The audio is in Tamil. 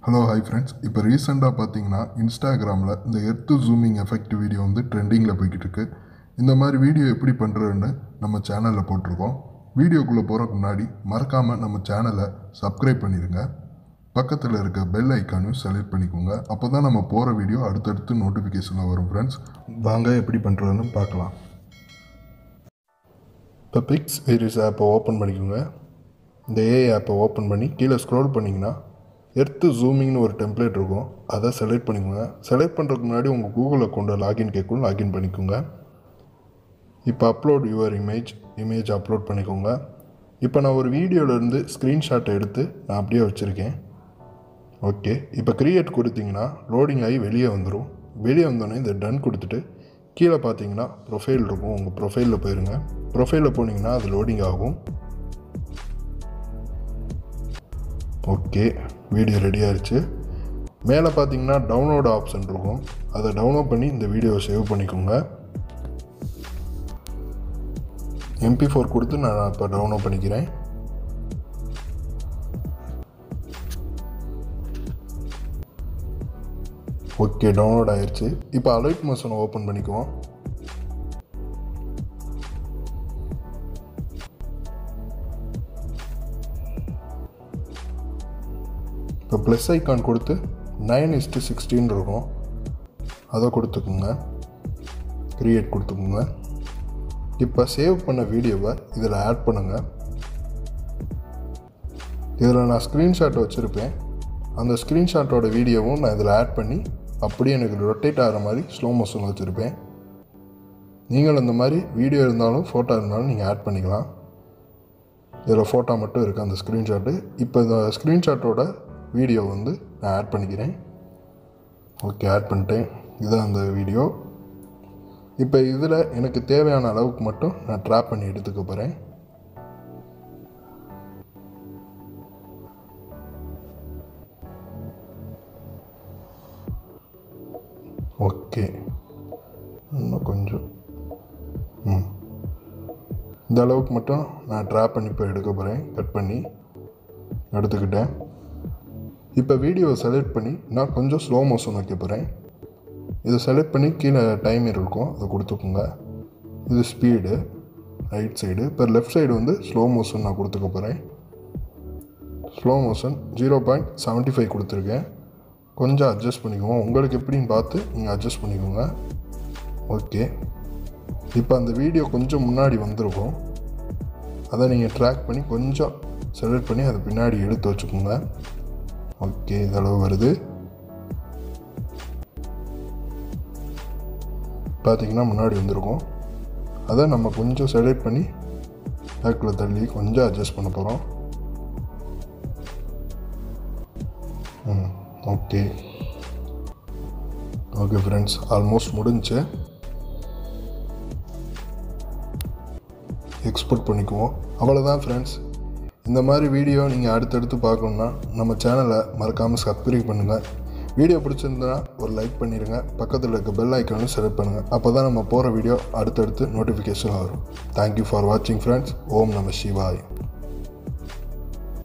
Hello hi friends. இப்போ ரீசெண்டாக பார்த்தீங்கன்னா இன்ஸ்டாகிராமில் இந்த எர்த்து ஜூமிங் எஃபெக்ட் வீடியோ வந்து ட்ரெண்டிங்கில் போய்கிட்டு இருக்கு. இந்த மாதிரி வீடியோ எப்படி பண்ணுறதுன்னு நம்ம சேனலில் போட்டிருக்கோம். வீடியோக்குள்ளே போகிறதுக்கு முன்னாடி மறக்காமல் நம்ம சேனலை சப்ஸ்கிரைப் பண்ணிடுங்க. பக்கத்தில் இருக்க பெல் ஐக்கானையும் செலக்ட் பண்ணிக்கோங்க. அப்போ தான் நம்ம போகிற வீடியோ அடுத்தடுத்து நோட்டிஃபிகேஷனில் வரும். ஃப்ரெண்ட்ஸ், வாங்க எப்படி பண்ணுறதுன்னு பார்க்கலாம். இப்போ பிக்ஸ் வேரியஸ் ஆப்பை ஓப்பன் பண்ணிக்கோங்க. இந்த ஏஐ ஆப்பை ஓப்பன் பண்ணி கீழே ஸ்க்ரோல் பண்ணிங்கன்னா எர்த்து ஜூமிங்னு ஒரு டெம்ப்ளேட் இருக்கும். அதை செலக்ட் பண்ணிக்கோங்க. செலக்ட் பண்ணுறதுக்கு முன்னாடி உங்கள் கூகுள் அக்கௌண்ட்டை லாகின் கேட்கும், லாகின் பண்ணிக்கோங்க. இப்போ அப்லோட் யுவர் இமேஜ் அப்லோட் பண்ணிக்கோங்க. இப்போ நான் ஒரு வீடியோவிலேருந்து ஸ்க்ரீன்ஷாட்டை எடுத்து நான் அப்படியே வச்சுருக்கேன். ஓகே, இப்போ க்ரியேட் கொடுத்தீங்கன்னா லோடிங் ஆகி வெளியே வந்துடும். வெளியே வந்தோடனே இந்த டன் கொடுத்துட்டு கீழே பார்த்தீங்கன்னா ப்ரொஃபைல் இருக்கும். உங்கள் ப்ரொஃபைலில் போயிருங்க. ப்ரொஃபைலில் போனீங்கன்னா அது லோடிங் ஆகும். ஓகே, வீடியோ ரெடி ஆகிடுச்சு. மேலே பார்த்தீங்கன்னா டவுன்லோட் ஆப்ஷன் இருக்கும். அதை டவுன்லோட் பண்ணி இந்த வீடியோவை சேவ் பண்ணிக்கோங்க. MP4 கொடுத்து நான் இப்போ டவுன்லோட் பண்ணிக்கிறேன். ஓகே, டவுன்லோட் ஆயிடுச்சு. இப்போ அலைட் மோஷனை ஓப்பன் பண்ணிக்குவோம். இப்போ ப்ளஸ் ஐக்கான் கொடுத்து 9:16 இருக்கும். அதை கொடுத்துக்குங்க. க்ரியேட் கொடுத்துக்குங்க. இப்போ சேவ் பண்ண வீடியோவை இதில் ஆட் பண்ணுங்கள். இதில் நான் ஸ்க்ரீன்ஷாட் வச்சுருப்பேன். அந்த ஸ்க்ரீன்ஷாட்டோட வீடியோவும் நான் இதில் ஆட் பண்ணி அப்படியே எனக்கு ரொட்டேட் ஆகிற மாதிரி ஸ்லோ மோஷன் வச்சுருப்பேன். நீங்கள் இந்த மாதிரி வீடியோ இருந்தாலும் ஃபோட்டோ இருந்தாலும் நீங்கள் ஆட் பண்ணிக்கலாம். இதில் ஃபோட்டோ மட்டும் இருக்குது அந்த ஸ்க்ரீன்ஷாட்டு. இப்போ இந்த ஸ்க்ரீன்ஷாட்டோட வீடியோ வந்து நான் ஆட் பண்ணிக்கிறேன். ஓகே, ஆட் பண்ணிட்டேன். இதுதான் அந்த வீடியோ. இப்போ இதில் எனக்கு தேவையான அளவுக்கு மட்டும் நான் ட்ராப் பண்ணி எடுத்துக்க போகிறேன். ஓகே, இன்னும் கொஞ்சம் இந்த அளவுக்கு மட்டும் நான் ட்ராப் பண்ணி இப்போ எடுக்க போகிறேன். கட் பண்ணி எடுத்துக்கிட்டேன். இப்போ வீடியோவை செலக்ட் பண்ணி நான் கொஞ்சம் ஸ்லோ மோஷன் வைக்க போகிறேன். இதை செலக்ட் பண்ணி கீழே டைமர் இருக்கும், அதை கொடுத்துக்கோங்க. இது ஸ்பீடு ரைட் சைடு. இப்போ லெஃப்ட் சைடு வந்து ஸ்லோ மோஷன் நான் கொடுத்துக்க போகிறேன். ஸ்லோ மோஷன் 0.75 கொடுத்துருக்கேன். கொஞ்சம் அட்ஜஸ்ட் பண்ணிக்கோங்க. உங்களுக்கு எப்படின்னு பார்த்து நீங்கள் அட்ஜஸ்ட் பண்ணிக்கோங்க. ஓகே, இப்போ அந்த வீடியோ கொஞ்சம் முன்னாடி வந்திருக்கும். அதை நீங்கள் ட்ராக் பண்ணி கொஞ்சம் செலக்ட் பண்ணி அதை பின்னாடி எடுத்து வச்சுக்கோங்க. ஓகே, இதளவு வருது. பார்த்தீங்கன்னா முன்னாடி வந்திருக்கும். அதை நம்ம கொஞ்சம் செலக்ட் பண்ணி பேக்கில் தள்ளி கொஞ்சம் அட்ஜஸ்ட் பண்ண போகிறோம். ஓகே ஓகே ஃப்ரெண்ட்ஸ், ஆல்மோஸ்ட் முடிஞ்சு. எக்ஸ்போர்ட் பண்ணிக்குவோம். அவ்வளோதான் ஃப்ரெண்ட்ஸ். இந்த மாதிரி வீடியோ நீங்கள் அடுத்தடுத்து பார்க்கணுன்னா நம்ம சேனலை மறக்காமல் சப்ஸ்கிரைப் பண்ணுங்கள். வீடியோ பிடிச்சிருந்தனா ஒரு லைக் பண்ணிடுங்க. பக்கத்தில் இருக்க பெல் ஐக்கானும் செலக்ட் பண்ணுங்கள். அப்போ தான் நம்ம போகிற வீடியோ அடுத்தடுத்து நோட்டிஃபிகேஷன் வரும். தேங்க்யூ ஃபார் வாட்சிங் ஃப்ரெண்ட்ஸ். ஓம் நம சிவாய்.